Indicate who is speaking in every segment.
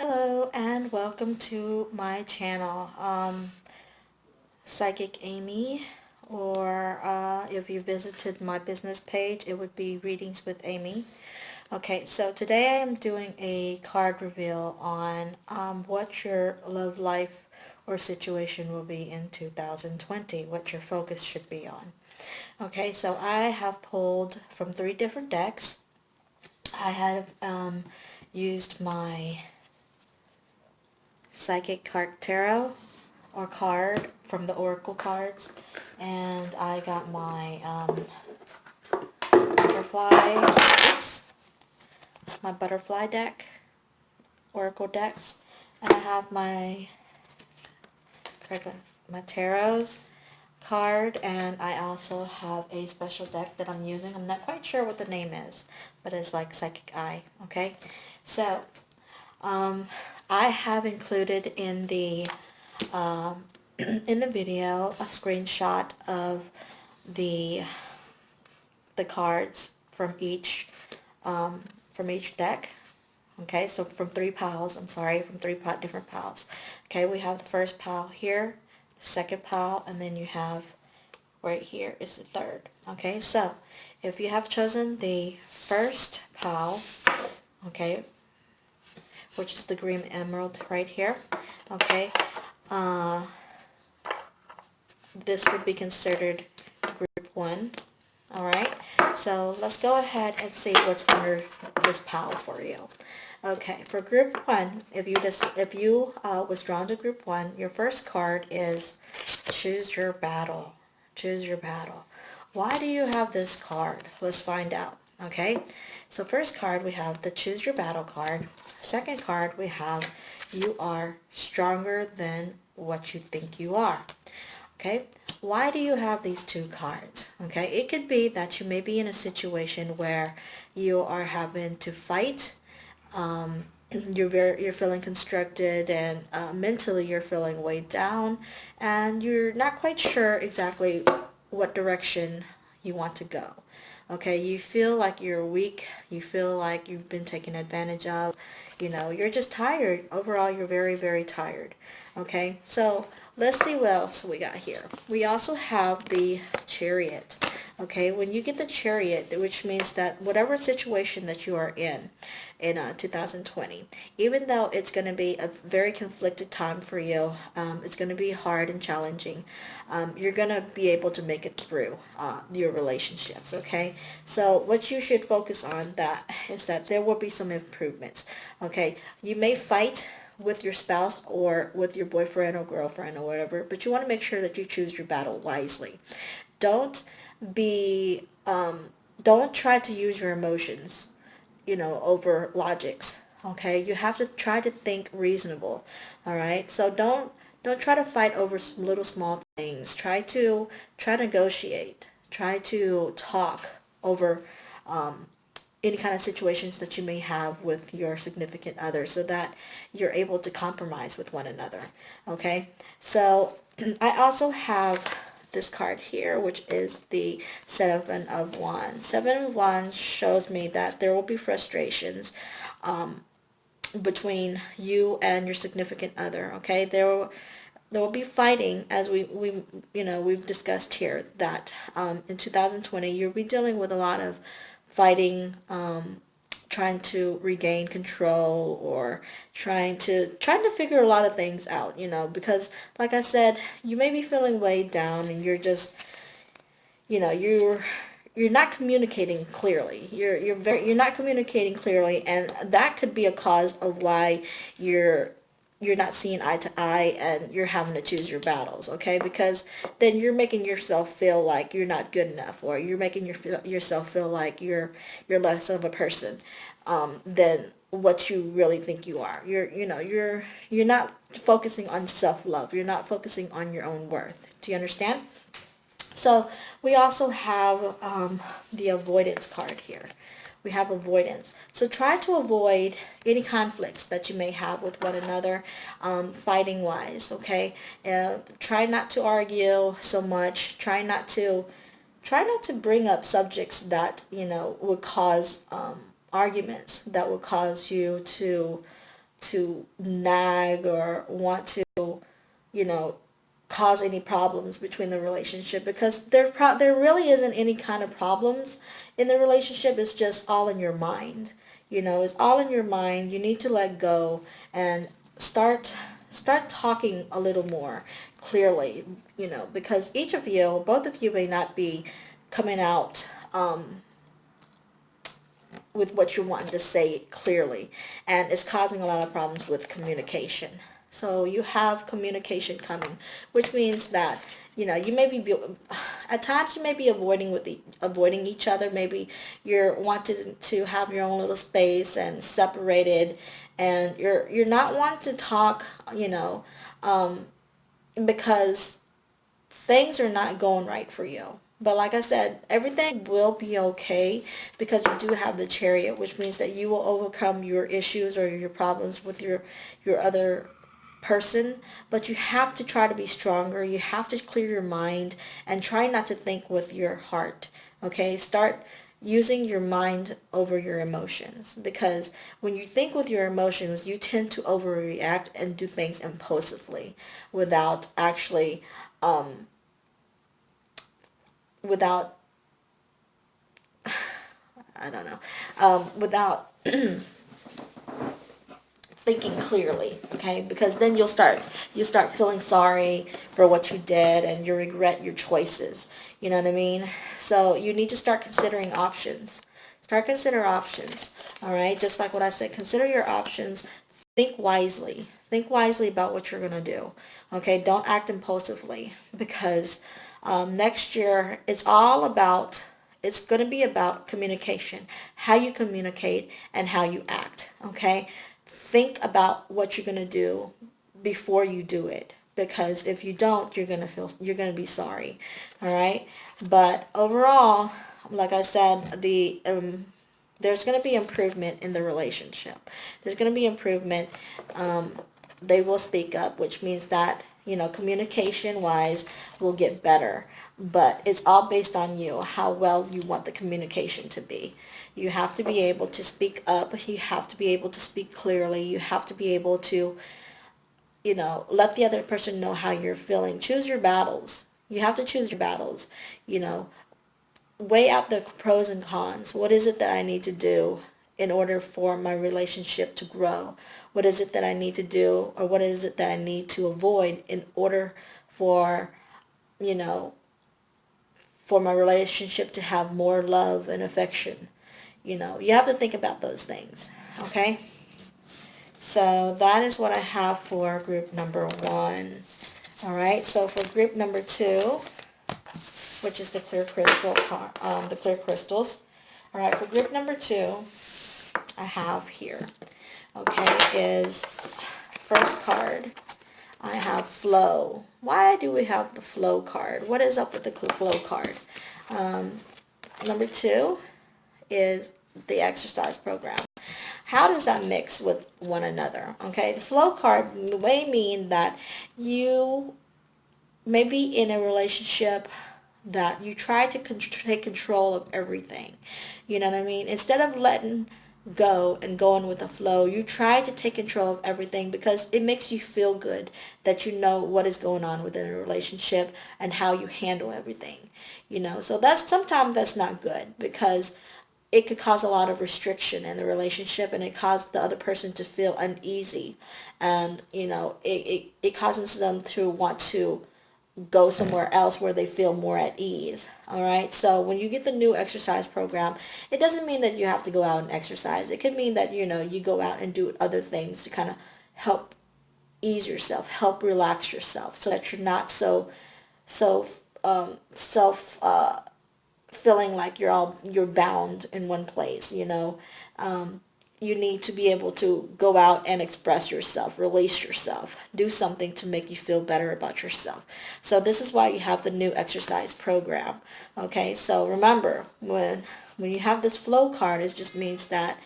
Speaker 1: Hello and welcome to my channel, Psychic Amy, or if you visited my business page, it would be Readings with Amy. Okay, so today I am doing a card reveal on what your love life or situation will be in 2020, what your focus should be on. Okay, so I have pulled from 3 different decks. I have used my Psychic Card Tarot or card from the Oracle cards, and I got my oops, my butterfly deck, Oracle decks, and I have my tarots card, and I also have a special deck that I'm using. I'm not quite sure what the name is, but it's like Psychic Eye. Okay, so I have included in the in the video a screenshot of the the cards from each deck. Okay, so from 3 piles, I'm sorry, from 3 different piles. Okay, we have the first pile here, second pile, and then you have right here is the third. Okay, so if you have chosen the first pile, okay, which is the green emerald right here, okay, this would be considered group 1. Alright, so let's go ahead and see what's under this pile for you. Okay, for group 1, if you was drawn to group 1, your first card is Choose Your Battle. Choose Your Battle. Why do you have this card? Let's find out. Okay, so first card we have the Choose Your Battle card. Second card we have You Are Stronger Than What You Think You Are. Okay, why do you have these 2 cards? Okay, it could be that you may be in a situation where you are having to fight. You're feeling constricted, and mentally you're feeling weighed down, and you're not quite sure exactly what direction you want to go. Okay, you feel like you're weak, you feel like you've been taken advantage of, you're just tired. Overall, you're very, very tired. Okay, so let's see what else we got here. We also have the Chariot. Okay, when you get the Chariot, which means that whatever situation that you are in 2020, even though it's going to be a very conflicted time for you, it's going to be hard and challenging, you're going to be able to make it through your relationships. Okay, so what you should focus on that is that there will be some improvements. Okay, you may fight with your spouse or with your boyfriend or girlfriend or whatever, but you want to make sure that you choose your battle wisely. Don't be don't try to use your emotions, over logics. Okay, you have to try to think reasonable. All right, so don't try to fight over little small things. Try to negotiate. Try to talk over any kind of situations that you may have with your significant other, so that you're able to compromise with one another. Okay, so I also have this card here, which is the Seven of Wands. Seven of Wands shows me that there will be frustrations between you and your significant other. Okay, there will be fighting, as we've discussed here, that in 2020 you'll be dealing with a lot of fighting, trying to regain control, or trying to figure a lot of things out, because like I said, you may be feeling weighed down, and you're just, you're not communicating clearly. You're not communicating clearly, and that could be a cause of why you're not seeing eye to eye, and you're having to choose your battles. Okay, because then you're making yourself feel like you're not good enough, or you're making yourself feel like you're less of a person than what you really think you are. You're not focusing on self-love. You're not focusing on your own worth. Do you understand? So we also have the avoidance card here. We have avoidance. So try to avoid any conflicts that you may have with one another, fighting wise. Okay, try not to argue so much. Try not to bring up subjects that would cause arguments, that would cause you to nag or want to, you know, cause any problems between the relationship, because there really isn't any kind of problems in the relationship. It's just all in your mind. It's all in your mind. You need to let go and start talking a little more clearly, because each of you, both of you, may not be coming out with what you're wanting to say clearly, and it's causing a lot of problems with communication. So you have communication coming, which means that you may be at times you may be avoiding each other. Maybe you're wanting to have your own little space and separated, and you're not wanting to talk, because things are not going right for you. But like I said, everything will be okay, because you do have the Chariot, which means that you will overcome your issues or your problems with your other person. But you have to try to be stronger. You have to clear your mind and try not to think with your heart. Okay? Start using your mind over your emotions, because when you think with your emotions, you tend to overreact and do things impulsively without actually without I don't know, without thinking clearly. Okay, because then you start feeling sorry for what you did, and you regret your choices. You know what I mean? So you need to start considering options. Consider options. All right, just like what I said, consider your options. Think wisely. Think wisely about what you're gonna do. Okay, don't act impulsively, because next year it's going to be about communication, how you communicate and how you act. Okay, think about what you're going to do before you do it, because if you don't, you're going to be sorry. All right, but overall, like I said, there's going to be improvement in the relationship. There's going to be improvement. They will speak up, which means that, communication wise will get better. But it's all based on you, how well you want the communication to be. You have to be able to speak up. You have to be able to speak clearly. You have to be able to, let the other person know how you're feeling. Choose your battles. You have to choose your battles. You know, weigh out the pros and cons. What is it that I need to do in order for my relationship to grow? What is it that I need to do, or what is it that I need to avoid in order for, you know, for my relationship to have more love and affection? You have to think about those things. Okay? So that is what I have for group number 1. All right. So for group number 2, which is the clear the clear crystals. All right. For group number 2, I have here, okay, is first card. I have flow. Why do we have the flow card? What is up with the flow card? Number 2 is the exercise program. How does that mix with one another? Okay, the flow card may mean that you may be in a relationship that you try to take control of everything. You know what I mean? Instead of letting go and going with the flow, you try to take control of everything, because it makes you feel good that you know what is going on within a relationship and how you handle everything. So sometimes that's not good, because it could cause a lot of restriction in the relationship, and it causes the other person to feel uneasy, and it causes them to want to go somewhere else where they feel more at ease. All right, so when you get the new exercise program, it doesn't mean that you have to go out and exercise. It could mean that you go out and do other things to kind of help ease yourself, help relax yourself, so that you're not so self feeling like you're bound in one place. You need to be able to go out and express yourself, release yourself, do something to make you feel better about yourself. So this is why you have the new exercise program. Okay, so remember, when you have this flow card, it just means that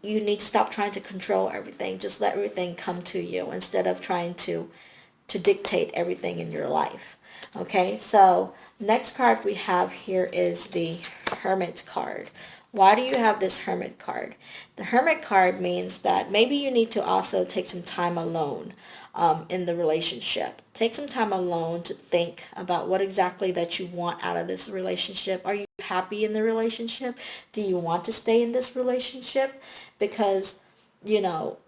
Speaker 1: you need to stop trying to control everything. Just let everything come to you, instead of trying to dictate everything in your life. Okay, so next card we have here is the Hermit card. Why do you have this Hermit card? The Hermit card means that maybe you need to also take some time alone in the relationship. Take some time alone to think about what exactly that you want out of this relationship. Are you happy in the relationship? Do you want to stay in this relationship? Because, you know,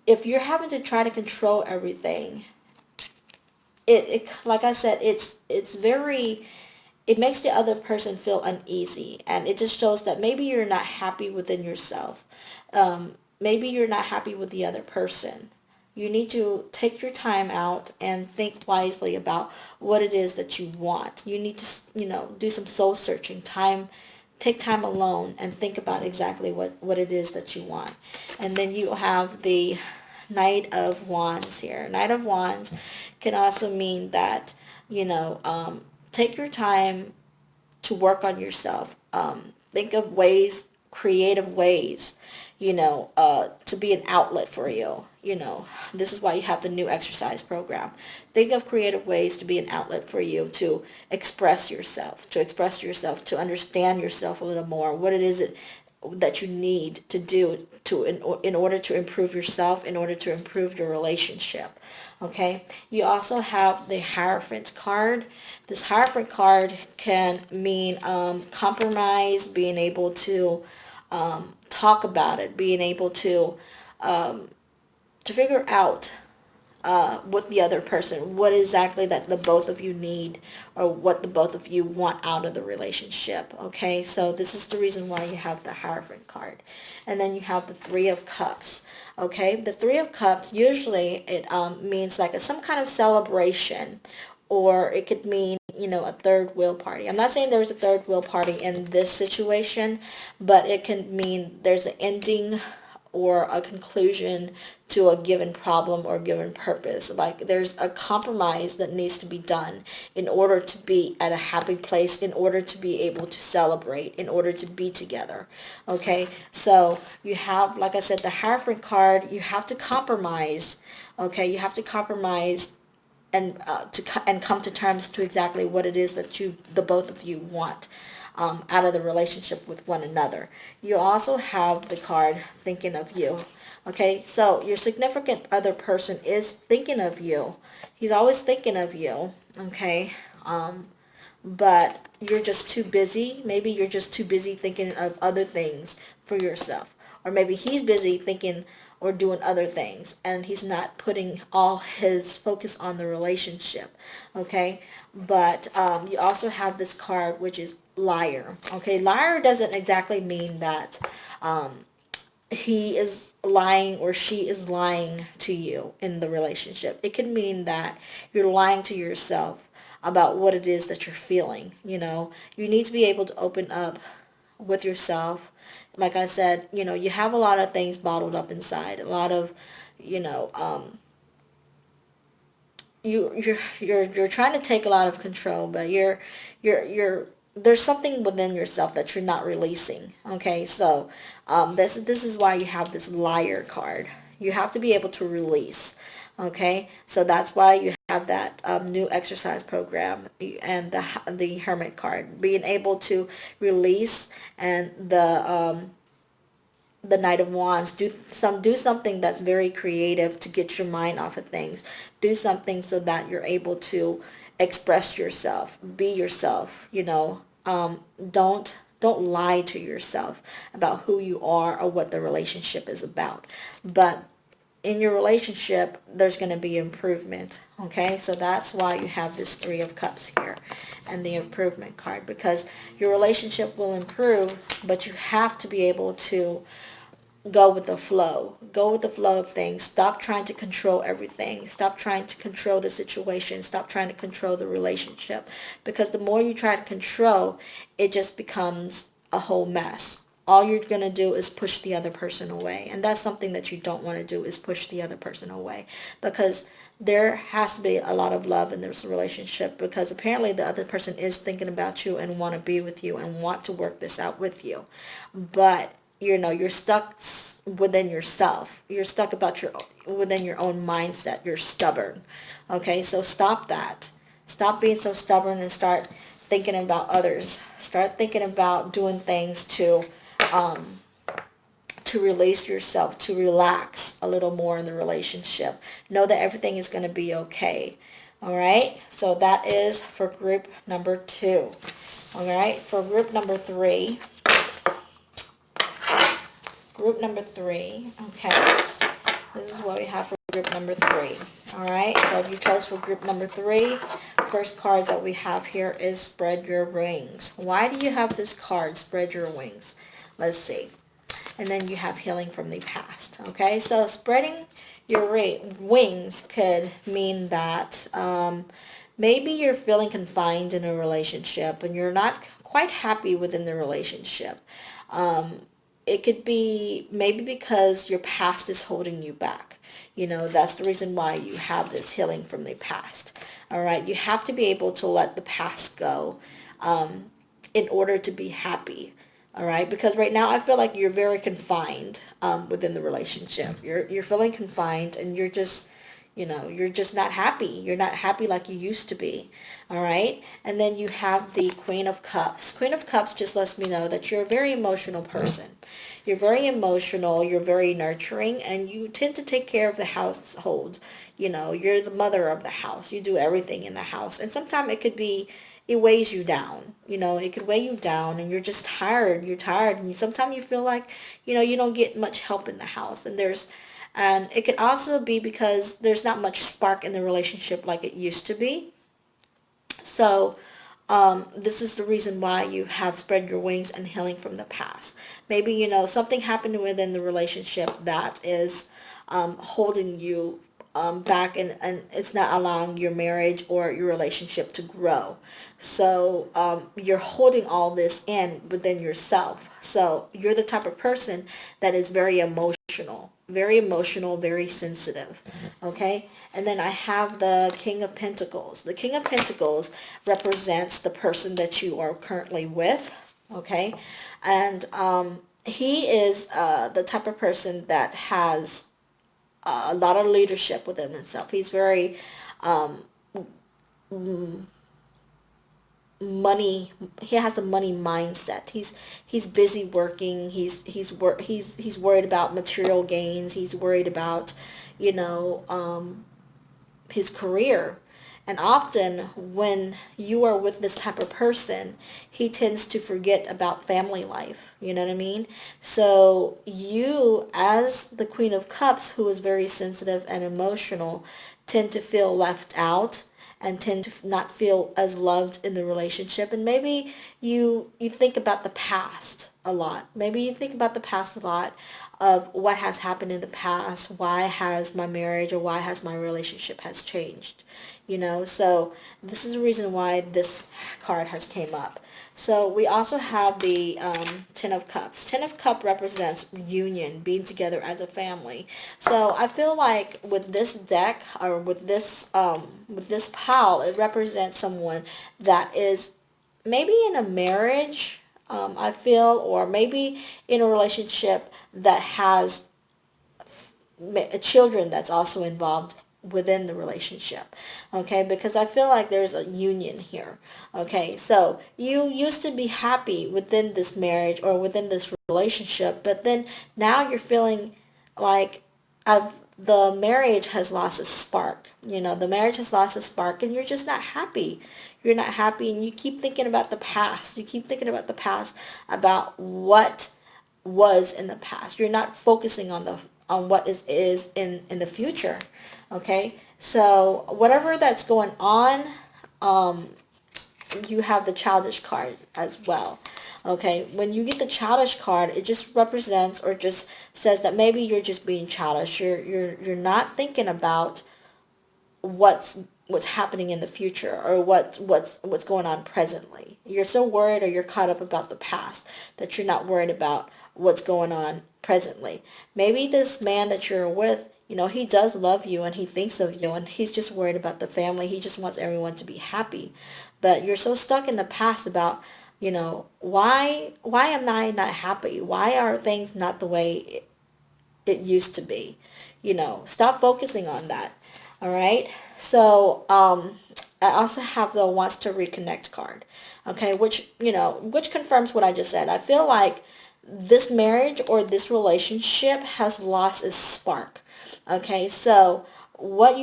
Speaker 1: if you're having to try to control everything, it like I said, it's very, it makes the other person feel uneasy, and it just shows that maybe you're not happy within yourself. Maybe you're not happy with the other person. You need to take your time out and think wisely about what it is that you want. You need to, do some soul searching time. Take time alone and think about exactly what it is that you want. And then you have the Knight of Wands here. Knight of Wands can also mean that, take your time to work on yourself. Think of ways, creative ways, to be an outlet for you. This is why you have the new exercise program. Think of creative ways to be an outlet for you to express yourself, to understand yourself a little more, what it is that you need to do in order to improve yourself, in order to improve your relationship. Okay, you also have the Hierophant card. This Hierophant card can mean compromise, being able to talk about it, being able to figure out with the other person what exactly that the both of you need, or what the both of you want out of the relationship. Okay, so this is the reason why you have the Hierophant card. And then you have the Three of Cups. Okay, the Three of Cups, usually it means like some kind of celebration, or it could mean, a third wheel party. I'm not saying there's a third wheel party in this situation, but it can mean there's an ending or a conclusion to a given problem or given purpose. Like there's a compromise that needs to be done in order to be at a happy place, in order to be able to celebrate, in order to be together. Okay, so you have, like I said, the Hierophant card. You have to compromise. Okay, you have to compromise and and come to terms to exactly what it is that the both of you want out of the relationship with one another. You also have the card Thinking of You. Okay, so your significant other person is thinking of you. He's always thinking of you. Okay, but you're just too busy. Maybe you're just too busy thinking of other things for yourself. Or maybe he's busy thinking or doing other things, and he's not putting all his focus on the relationship. Okay, but you also have this card, which is Liar. Okay, liar doesn't exactly mean that he is lying or she is lying to you in the relationship. It can mean that you're lying to yourself about what it is that you're feeling. You need to be able to open up with yourself. Like I said, you have a lot of things bottled up inside. A lot of, you're trying to take a lot of control, but you're there's something within yourself that you're not releasing. Okay, so this is why you have this Liar card. You have to be able to release. Okay, so that's why you have that new exercise program and the Hermit card, being able to release, and the Knight of Wands. Do something that's very creative to get your mind off of things. Do something so that you're able to express yourself, be yourself. Don't lie to yourself about who you are or what the relationship is about. But in your relationship, there's going to be improvement. Okay, so that's why you have this Three of Cups here and the improvement card, because your relationship will improve, but you have to be able to go with the flow. Go with the flow of things. Stop trying to control everything. Stop trying to control the situation. Stop trying to control the relationship. Because the more you try to control, it just becomes a whole mess. All you're going to do is push the other person away. And that's something that you don't want to do, is push the other person away. Because there has to be a lot of love in this relationship, because apparently the other person is thinking about you and want to be with you and want to work this out with you. But you're stuck within yourself. You're stuck within your own mindset. You're stubborn. Okay, so stop that. Stop being so stubborn and start thinking about others. Start thinking about doing things to release yourself, to relax a little more in the relationship. Know that everything is going to be okay. All right. So that is for group number 2. All right. For group number 3. Group number 3. Okay. This is what we have for group number 3. All right. So if you chose for group number 3, first card that we have here is Spread Your Wings. Why do you have this card, Spread Your Wings? Let's see. And then you have Healing from the Past. Okay, so spreading your wings could mean that maybe you're feeling confined in a relationship and you're not quite happy within the relationship. It could be maybe because your past is holding you back. You know, that's the reason why you have this healing from the past. All right, you have to be able to let the past go in order to be happy. All right, because right now I feel like you're very confined within the relationship. You're feeling confined, and you're just, you know, you're just not happy. You're not happy like you used to be. All right, and then you have the Queen of Cups. Queen of Cups just lets me know that you're a very emotional person. You're very emotional. You're very nurturing, and you tend to take care of the household. You know, you're the mother of the house. You do everything in the house, and sometimes it weighs you down. You know, it could weigh you down and you're just tired. You're tired and sometimes you feel like, you know, you don't get much help in the house. And it could also be because there's not much spark in the relationship like it used to be. So this is the reason why you have Spread Your Wings and Healing from the Past. Maybe, you know, something happened within the relationship that is holding you back, and it's not allowing your marriage or your relationship to grow. So you're holding all this in within yourself. So you're the type of person that is very emotional, very sensitive. Okay? And then I have the King of Pentacles. The King of Pentacles represents the person that you are currently with. Okay? And he is the type of person that has a lot of leadership within himself. He's very money. He has a money mindset. He's busy working. He's worried about material gains. He's worried about, you know, his career. And often when you are with this type of person, he tends to forget about family life. You know what I mean? So you, as the Queen of Cups, who is very sensitive and emotional, tend to feel left out and tend to not feel as loved in the relationship. And maybe you think about the past a lot. Maybe you think about the past a lot of what has happened in the past. Why has my marriage or why has my relationship has changed? You know, so this is the reason why this card has came up. So we also have the Ten of Cups. Ten of Cups represents union, being together as a family. So I feel like with this deck or with this pile, it represents someone that is maybe in a marriage, I feel, or maybe in a relationship that has children that's also involved within the relationship. Okay, because I feel like there's a union here. Okay, so you used to be happy within this marriage or within this relationship, but then now you're feeling like the marriage has lost a spark. You know, the marriage has lost a spark and you're just not happy. You're not happy and you keep thinking about the past. You keep thinking about the past, about what was in the past. You're not focusing on what is in the future. Okay, so whatever that's going on, you have the Childish card as well. Okay, when you get the Childish card, it just represents or just says that maybe you're just being childish. You're not thinking about what's happening in the future or what's going on presently. You're so worried or you're caught up about the past that you're not worried about what's going on presently. Maybe this man that you're with, you know, he does love you and he thinks of you and he's just worried about the family. He just wants everyone to be happy. But you're so stuck in the past about, you know, why am I not happy? Why are things not the way it used to be? You know, stop focusing on that. All right. So I also have the wants to reconnect card. Okay, which, which confirms what I just said. I feel like this marriage or this relationship has lost its spark. Okay, so what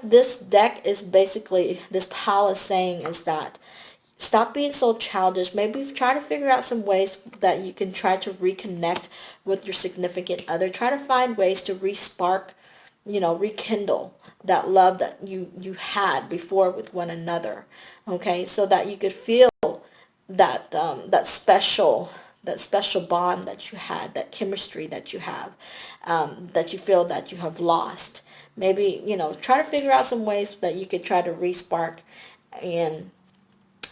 Speaker 1: this deck is basically, this pile is saying is that stop being so childish. Maybe try to figure out some ways that you can try to reconnect with your significant other. Try to find ways to respark, rekindle that love that you had before with one another. Okay, so that you could feel that special bond that you had, that chemistry that you have, that you feel that you have lost. Maybe, try to figure out some ways that you could try to respark and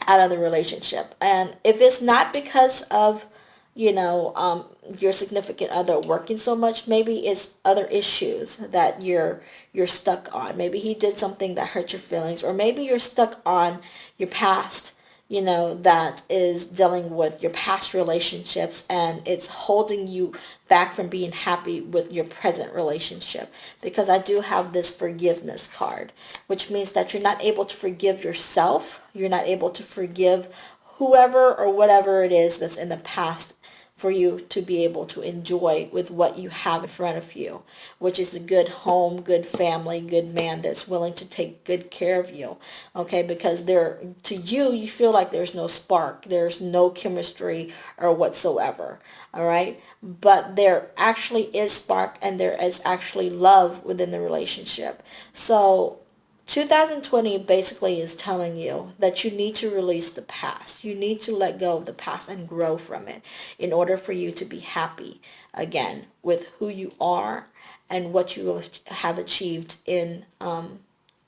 Speaker 1: out of the relationship. And if it's not because of, your significant other working so much, maybe it's other issues that you're stuck on. Maybe he did something that hurt your feelings, or maybe you're stuck on your past, that is dealing with your past relationships, and it's holding you back from being happy with your present relationship. Because I do have this forgiveness card, which means that you're not able to forgive yourself. You're not able to forgive whoever or whatever it is that's in the past for you to be able to enjoy with what you have in front of you, which is a good home, good family, good man that's willing to take good care of you. Okay, because to you, you feel like there's no spark, there's no chemistry or whatsoever. All right, but there actually is spark, and there is actually love within the relationship. So 2020 basically is telling you that you need to release the past. You need to let go of the past and grow from it in order for you to be happy again with who you are and what you have achieved in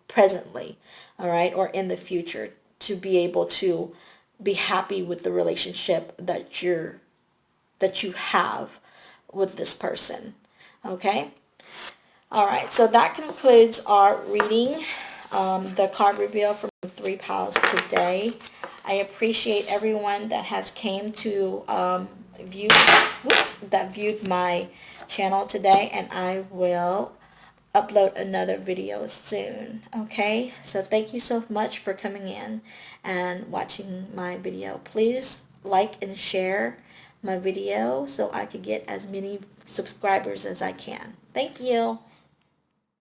Speaker 1: presently, all right, or in the future, to be able to be happy with the relationship that you have with this person. Okay? All right, so that concludes our reading, the card reveal from 3 piles today. I appreciate everyone that has came to viewed my channel today, and I will upload another video soon. Okay, so thank you so much for coming in and watching my video. Please like and share my video so I could get as many subscribers as I can. Thank you.